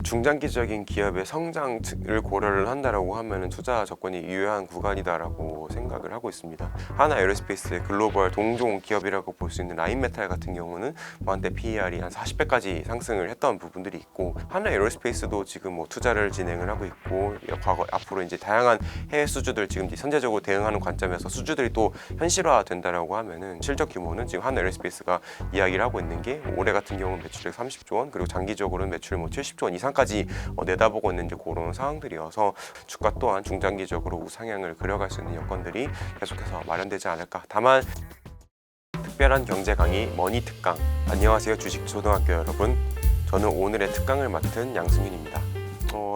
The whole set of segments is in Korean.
중장기적인 기업의 성장을 고려를 한다라고 하면 투자 접근이 유효한 구간이다라고 생각을 하고 있습니다. 하나 에어로스페이스의 글로벌 동종 기업이라고 볼 수 있는 라인메탈 같은 경우는 한때 PER이 한 40배까지 상승을 했던 부분들이 있고, 하나 에어로스페이스도 지금 뭐 투자를 진행을 하고 있고, 과거 앞으로 이제 다양한 해외 수주들 지금 이제 선제적으로 대응하는 관점에서 수주들이 또 현실화 된다라고 하면은 실적 규모는 지금 하나 에어로스페이스가 이야기를 하고 있는 게 올해 같은 경우는 매출액 30조 원, 그리고 장기적으로는 매출 뭐 70조 원 이상까지 내다보고 있는 이제 그런 상황들이어서 주가 또한 중장기적으로 우상향을 그려갈 수 있는 여건들이 계속해서 마련되지 않을까. 다만 특별한 경제 강의 머니 특강. 안녕하세요 주식초등학교 여러분, 저는 오늘의 특강을 맡은 양승윤입니다.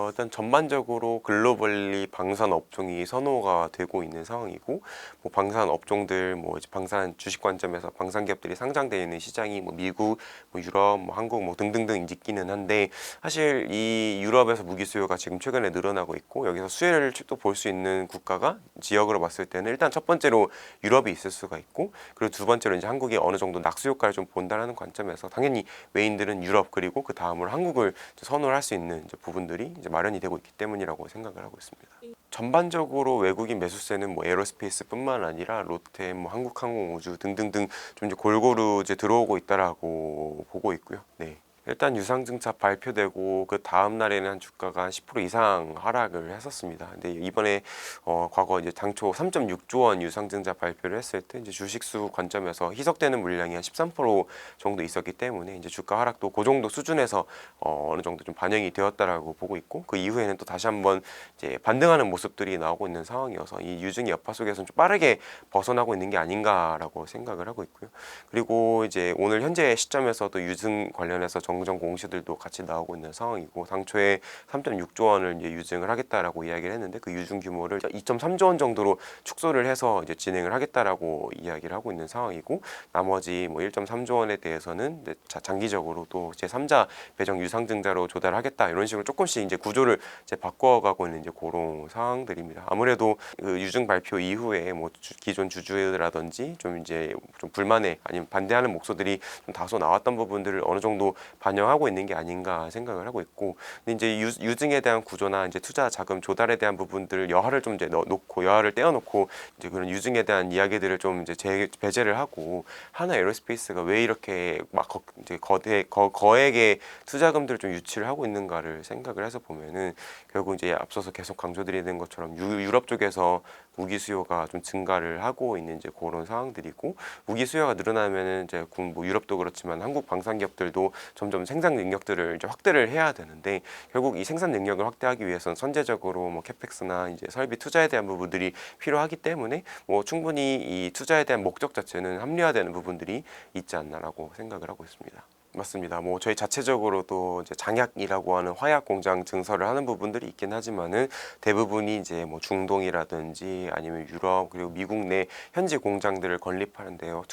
일단 전반적으로 글로벌리 방산 업종이 선호가 되고 있는 상황이고, 뭐 방산 업종들, 뭐 이제 방산 주식 관점에서 방산 기업들이 상장되어 있는 시장이 뭐 미국, 뭐 유럽, 뭐 한국, 뭐 등등등 있기는 한데, 사실 이 유럽에서 무기 수요가 지금 최근에 늘어나고 있고, 여기서 수혜를 또 볼 수 있는 국가가 지역으로 봤을 때는 일단 첫 번째로 유럽이 있을 수가 있고, 그리고 두 번째로 이제 한국이 어느 정도 낙수 효과를 좀 본다는 관점에서 당연히 외인들은 유럽, 그리고 그 다음으로 한국을 선호를 할 수 있는 이제 부분들이 이제 마련이 되고 있기 때문이라고 생각을 하고 있습니다. 전반적으로 외국인 매수세는 뭐 에어로스페이스뿐만 아니라 롯데, 뭐 한국항공우주 등등등 좀 이제 골고루 이제 들어오고 있다라고 보고 있고요. 네. 일단 유상증차 발표되고 그 다음 날에는 주가가 한 10% 이상 하락을 했었습니다. 근데 이번에 과거 이제 당초 3.6조 원 유상증자 발표를 했을 때 이제 주식수 관점에서 희석되는 물량이 한 13% 정도 있었기 때문에 이제 주가 하락도 그 정도 수준에서 어느 정도 좀 반영이 되었다라고 보고 있고, 그 이후에는 또 다시 한번 이제 반등하는 모습들이 나오고 있는 상황이어서 이 유증의 여파 속에서는 좀 빠르게 벗어나고 있는 게 아닌가라고 생각을 하고 있고요. 그리고 이제 오늘 현재 시점에서도 유증 관련해서 정정 공시들도 같이 나오고 있는 상황이고, 당초에 3.6조 원을 이제 유증을 하겠다라고 이야기를 했는데 그 유증 규모를 2.3조 원 정도로 축소를 해서 이제 진행을 하겠다라고 이야기를 하고 있는 상황이고, 나머지 뭐 1.3조 원에 대해서는 장기적으로 또 제3자 배정 유상증자로 조달하겠다, 이런 식으로 조금씩 이제 구조를 이제 바꿔가고 있는 이제 그런 상황들입니다. 아무래도 그 유증 발표 이후에 뭐 기존 주주라든지 좀 이제 좀 불만에 아니면 반대하는 목소들이 좀 다소 나왔던 부분들을 어느 정도 반영하고 있는 게 아닌가 생각을 하고 있고, 근데 이제 유증에 대한 구조나 이제 투자 자금 조달에 대한 부분들을 여하를 좀 이제 놓고 여하를 떼어놓고 이제 그런 유증에 대한 이야기들을 좀 이제 배제를 하고, 하나 에어로스페이스가 왜 이렇게 막 이제 거액의 투자금들을 좀 유치를 하고 있는가를 생각을 해서 보면은, 결국 이제 앞서서 계속 강조드리는 것처럼 유럽 쪽에서 무기 수요가 좀 증가를 하고 있는 이제 그런 상황들이고, 무기 수요가 늘어나면은 이제 뭐 유럽도 그렇지만 한국 방산 기업들도 점점 생산 능력들을 이제 확대를 해야 되는데, 결국 이 생산 능력을 확대하기 위해서는 선제적으로 뭐 캐펙스나 이제 설비 투자에 대한 부분들이 필요하기 때문에 뭐 충분히 이 투자에 대한 목적 자체는 합리화되는 부분들이 있지 않나라고 생각을 하고 있습니다. 맞습니다. 뭐 저희 자체적으로도 이제 장약이라고 하는 화약 공장 증설을 하는 부분들이 있긴 하지만은 대부분이 이제 뭐 중동이라든지 아니면 유럽, 그리고 미국 내 현지 공장들을 건립하는데요,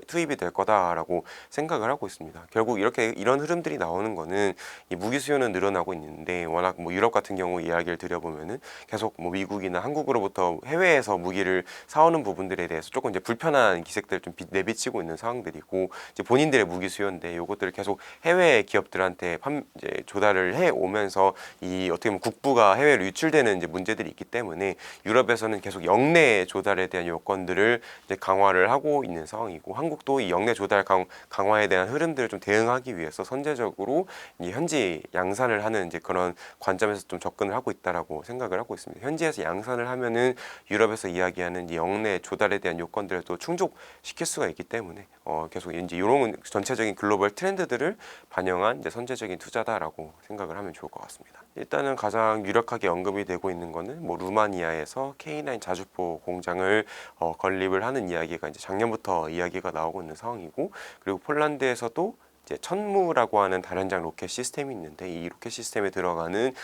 투입이 될 거다라고 생각을 하고 있습니다. 결국 이런 흐름들이 나오는 거는 이 무기 수요는 늘어나고 있는데, 워낙 뭐 유럽 같은 경우 이야기를 드려보면은 계속 뭐 미국이나 한국으로부터 해외에서 무기를 사오는 부분들에 대해서 조금 이제 불편한 기색들을 좀 내비치고 있는 상황들이고, 이제 본인들의 무기 수요인데 요것들을 계속 해외 기업들한테 이제 조달을 해 오면서 이 어떻게 보면 국부가 해외로 유출되는 이제 문제들이 있기 때문에 유럽에서는 계속 영내 조달에 대한 요건들을 이제 강화를 하고 있는 상황이고, 한국도 이 영내 조달 강화에 대한 흐름들을 좀 대응하기 위해서 선제적으로 이 현지 양산을 하는 이제 그런 관점에서 좀 접근을 하고 있다라고 생각을 하고 있습니다. 현지에서 양산을 하면은 유럽에서 이야기하는 이 영내 조달에 대한 요건들을 또 충족시킬 수가 있기 때문에 계속 이제 이런 전체적인 글로벌 트렌드들을 반영한 이제 선제적인 투자다라고 생각을 하면 좋을 것 같습니다. 일단은 가장 유력하게 언급이 되고 있는 거는 뭐 루마니아에서 K9 자주포 공장을 건립을 하는 이야기가 이제 작년부터 이야기가 나오고 있는 상황이고, 그리고 폴란드에서도 이제 천무라고 하는 다련장 로켓 시스템이 있는데, 이 로켓 시스템에 들어가는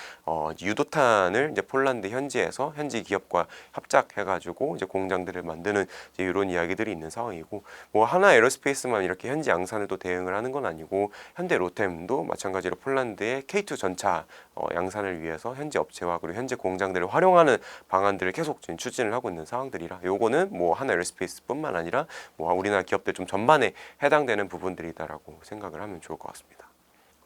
유도탄을 이제 폴란드 현지에서 현지 기업과 협작해가지고 이제 공장들을 만드는 이제 이런 이야기들이 있는 상황이고, 뭐 하나 에어로스페이스만 이렇게 현지 양산을 또 대응을 하는 건 아니고, 현대 로템도 마찬가지로 폴란드의 K2 전차 양산을 위해서 현지 업체와 그리고 현지 공장들을 활용하는 방안들을 계속 지금 추진을 하고 있는 상황들이라, 요거는 뭐 하나 에어로스페이스뿐만 아니라 뭐 우리나라 기업들 좀 전반에 해당되는 부분들이다라고 생각을 하면 좋을 것 같습니다.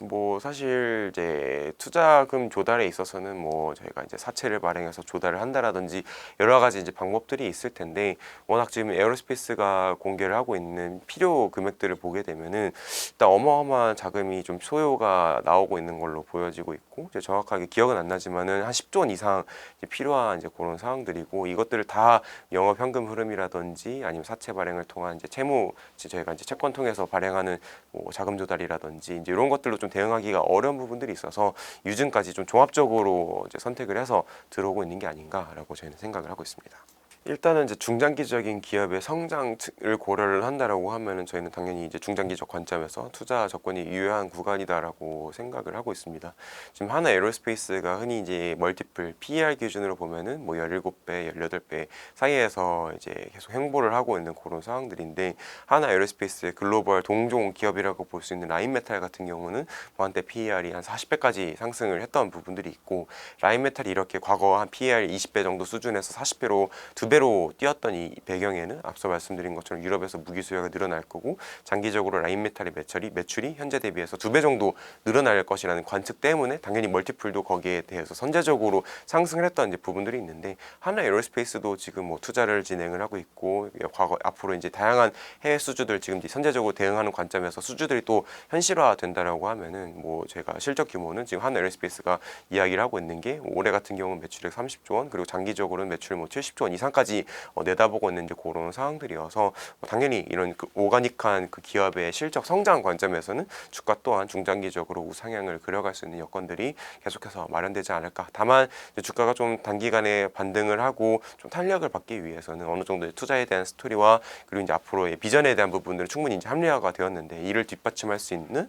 뭐 사실 이제 투자금 조달에 있어서는 뭐 저희가 이제 사채를 발행해서 조달을 한다라든지 여러 가지 이제 방법들이 있을 텐데, 워낙 지금 에어로스페이스가 공개를 하고 있는 필요 금액들을 보게 되면은 일단 어마어마한 자금이 좀 소요가 나오고 있는 걸로 보여지고 있고, 이제 정확하게 기억은 안 나지만은 한 10조 원 이상 이제 필요한 이제 그런 상황들이고, 이것들을 다 영업 현금 흐름이라든지 아니면 사채 발행을 통한 이제 채무, 이제 저희가 이제 채권 통해서 발행하는 뭐 자금 조달이라든지 이제 이런 것들로 좀 대응하기가 어려운 부분들이 있어서 유증까지 좀 종합적으로 이제 선택을 해서 들어오고 있는 게 아닌가라고 저희는 생각을 하고 있습니다. 일단은 이제 중장기적인 기업의 성장을 고려를 한다라고 하면은 저희는 당연히 이제 중장기적 관점에서 투자 접근이 유효한 구간이다라고 생각을 하고 있습니다. 지금 하나 에어로스페이스가 흔히 이제 멀티플 PER 기준으로 보면은 뭐 17배, 18배 사이에서 이제 계속 행보를 하고 있는 그런 상황들인데, 하나 에어로스페이스의 글로벌 동종 기업이라고 볼 수 있는 라인메탈 같은 경우는 뭐 한때 PER이 한 40배까지 상승을 했던 부분들이 있고, 라인메탈이 이렇게 과거 한 PER 20배 정도 수준에서 40배로 2배로 뛰었던 이 배경에는 앞서 말씀드린 것처럼 유럽에서 무기 수요가 늘어날 거고, 장기적으로 라인메탈의 매출이 현재 대비해서 2배 정도 늘어날 것이라는 관측 때문에 당연히 멀티플도 거기에 대해서 선제적으로 상승을 했던 이제 부분들이 있는데, 하나 에어로스페이스도 지금 뭐 투자를 진행을 하고 있고, 과거 앞으로 이제 다양한 해외 수주들 지금 이제 선제적으로 대응하는 관점에서 수주들이 또 현실화 된다라고 하면은 뭐 제가 실적 규모는 지금 하나 에어로스페이스가 이야기를 하고 있는 게 올해 같은 경우는 매출액 30조 원, 그리고 장기적으로는 매출 뭐 70조 원 이상까지 내다보고 있는 이제 그런 상황들이어서 당연히 이런 그 오가닉한 그 기업의 실적 성장 관점에서는 주가 또한 중장기적으로 우상향을 그려갈 수 있는 여건들이 계속해서 마련되지 않을까. 다만 주가가 좀 단기간에 반등을 하고 좀 탄력을 받기 위해서는 어느 정도 투자에 대한 스토리와 그리고 이제 앞으로의 비전에 대한 부분들은 충분히 이제 합리화가 되었는데, 이를 뒷받침할 수 있는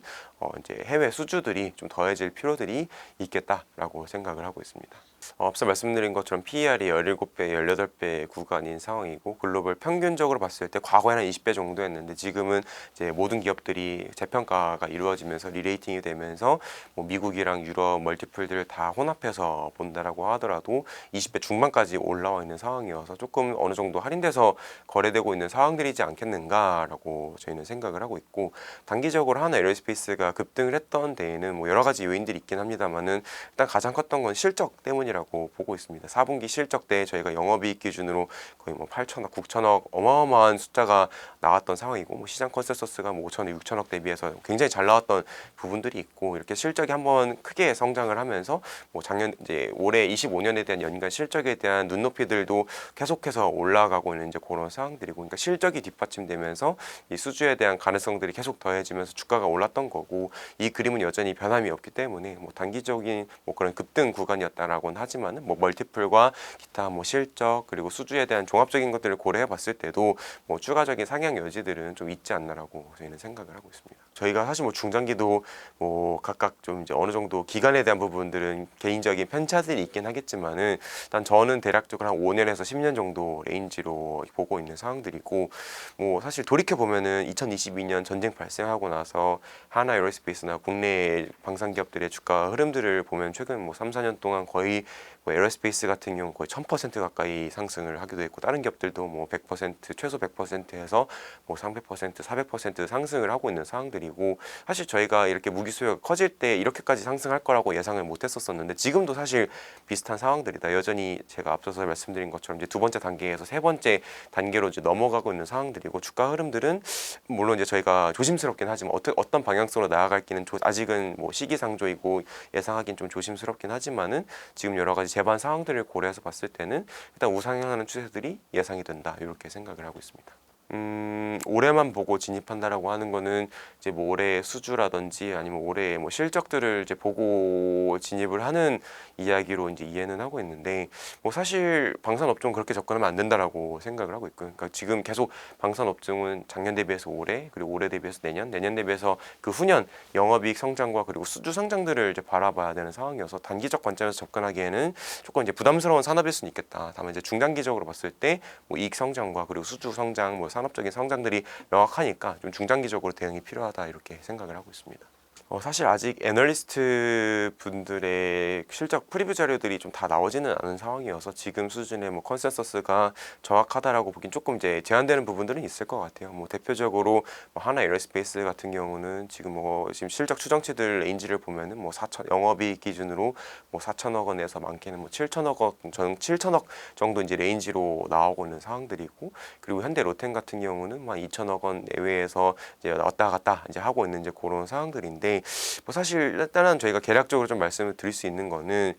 이제 해외 수주들이 좀 더해질 필요들이 있겠다라고 생각을 하고 있습니다. 앞서 말씀드린 것처럼 PER이 17배, 18배 구간인 상황이고, 글로벌 평균적으로 봤을 때 과거에는 20배 정도였는데 지금은 이제 모든 기업들이 재평가가 이루어지면서 리레이팅이 되면서 뭐 미국이랑 유럽 멀티플들을 다 혼합해서 본다라고 하더라도 20배 중반까지 올라와 있는 상황이어서 조금 어느 정도 할인돼서 거래되고 있는 상황들이지 않겠는가라고 저희는 생각을 하고 있고, 단기적으로 하나 에어로스페이스가 급등을 했던 데에는 뭐 여러 가지 요인들이 있긴 합니다만은 일단 가장 컸던 건 실적 때문이라고 보고 있습니다. 4분기 실적 때 저희가 영업이익 기준으로 거의 뭐 8천억, 9천억 어마어마한 숫자가 나왔던 상황이고, 뭐 시장 컨센서스가 뭐 5천억, 6천억 대비해서 굉장히 잘 나왔던 부분들이 있고, 이렇게 실적이 한번 크게 성장을 하면서 뭐 작년 이제 올해 25년에 대한 연간 실적에 대한 눈높이들도 계속해서 올라가고 있는 이제 그런 상황들이고, 그러니까 실적이 뒷받침되면서 이 수주에 대한 가능성들이 계속 더해지면서 주가가 올랐던 거고, 이 그림은 여전히 변함이 없기 때문에 뭐 단기적인 뭐 그런 급등 구간이었다라고는 하지만은 뭐 멀티플과 기타 뭐 실적 그리고 수주에 대한 종합적인 것들을 고려해 봤을 때도 뭐 추가적인 상향 여지들은 좀 있지 않나라고 저희는 생각을 하고 있습니다. 저희가 사실 뭐 중장기도 뭐 각각 좀 이제 어느 정도 기간에 대한 부분들은 개인적인 편차들이 있긴 하겠지만은, 일단 저는 대략적으로 한 5년에서 10년 정도 레인지로 보고 있는 상황들이고, 뭐 사실 돌이켜 보면은 2022년 전쟁 발생하고 나서 하나 에어로스페이스나 국내 방산 기업들의 주가 흐름들을 보면 최근 뭐 3, 4년 동안 거의 뭐 에어로스페이스 같은 경우 거의 1000% 가까이 상승을 하기도 했고, 다른 기업들도 뭐 100% 최소 100%에서 뭐 300%, 400% 상승을 하고 있는 상황들이고, 사실 저희가 이렇게 무기 수요가 커질 때 이렇게까지 상승할 거라고 예상을 못 했었었는데 지금도 사실 비슷한 상황들이다. 여전히 제가 앞서서 말씀드린 것처럼 이제 두 번째 단계에서 세 번째 단계로 이제 넘어가고 있는 상황들이고, 주가 흐름들은 물론 이제 저희가 조심스럽긴 하지만 어떤 방향성으로 나아갈기는 아직은 뭐 시기상조이고 예상하기는 좀 조심스럽긴 하지만은 지금 여러 가지 재반 상황들을 고려해서 봤을 때는 일단 우상향하는 추세들이 예상이 된다, 이렇게 생각을 하고 있습니다. 올해만 보고 진입한다라고 하는 거는 이제 뭐 올해 수주라든지 아니면 올해 뭐 실적들을 이제 보고 진입을 하는 이야기로 이제 이해는 하고 있는데, 뭐 사실 방산업종은 그렇게 접근하면 안 된다라고 생각을 하고 있고요. 그러니까 지금 계속 방산업종은 작년 대비해서 올해, 그리고 올해 대비해서 내년, 내년 대비해서 그 후년 영업이익 성장과 그리고 수주 성장들을 이제 바라봐야 되는 상황이어서 단기적 관점에서 접근하기에는 조금 이제 부담스러운 산업일 수는 있겠다. 다만 이제 중장기적으로 봤을 때 뭐 이익 성장과 그리고 수주 성장, 뭐 산업적인 성장들이 명확하니까 좀 중장기적으로 대응이 필요하다, 이렇게 생각을 하고 있습니다. 사실 아직 애널리스트 분들의 실적 프리뷰 자료들이 좀 다 나오지는 않은 상황이어서 지금 수준의 뭐 컨센서스가 정확하다라고 보긴 조금 이제 제한되는 부분들은 있을 것 같아요. 뭐 대표적으로 뭐 하나 에어로스페이스 같은 경우는 지금 실적 추정치들 레인지를 보면은 뭐 4천 영업이익 기준으로 뭐 4천억 원에서 많게는 뭐 7천억 정도 이제 레인지로 나오고 있는 상황들이고, 그리고 현대 로템 같은 경우는 한 2천억 원 내외에서 이제 왔다 갔다 이제 하고 있는 이제 그런 상황들인데, 뭐 사실 일단은 저희가 개략적으로 좀 말씀을 드릴 수 있는 거는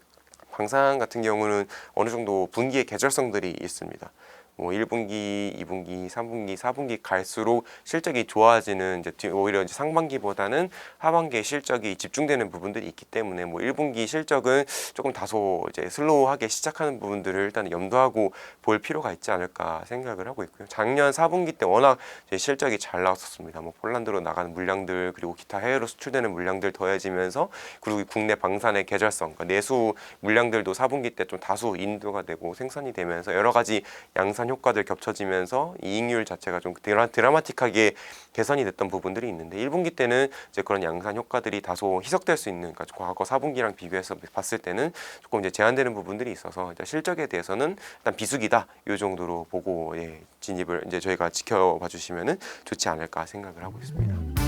방산 같은 경우는 어느 정도 분기의 계절성들이 있습니다. 뭐 1분기, 2분기, 3분기, 4분기 갈수록 실적이 좋아지는 이제 오히려 이제 상반기보다는 하반기에 실적이 집중되는 부분들이 있기 때문에 뭐 1분기 실적은 조금 다소 이제 슬로우하게 시작하는 부분들을 일단 염두하고 볼 필요가 있지 않을까 생각을 하고 있고요. 작년 4분기 때 워낙 이제 실적이 잘 나왔었습니다. 뭐 폴란드로 나가는 물량들, 그리고 기타 해외로 수출되는 물량들 더해지면서, 그리고 국내 방산의 계절성, 그러니까 내수 물량들도 4분기 때 좀 다수 인도가 되고 생산이 되면서 여러 가지 양산 효과들 겹쳐지면서 이익률 자체가 좀 드라마틱하게 개선이 됐던 부분들이 있는데, 1분기 때는 이제 그런 양산 효과들이 다소 희석될 수 있는, 그러니까 과거 4분기랑 비교해서 봤을 때는 조금 이제 제한되는 부분들이 있어서 일단 실적에 대해서는 일단 비수기다 이 정도로 보고 진입을 이제 저희가 지켜봐 주시면은 좋지 않을까 생각을 하고 있습니다.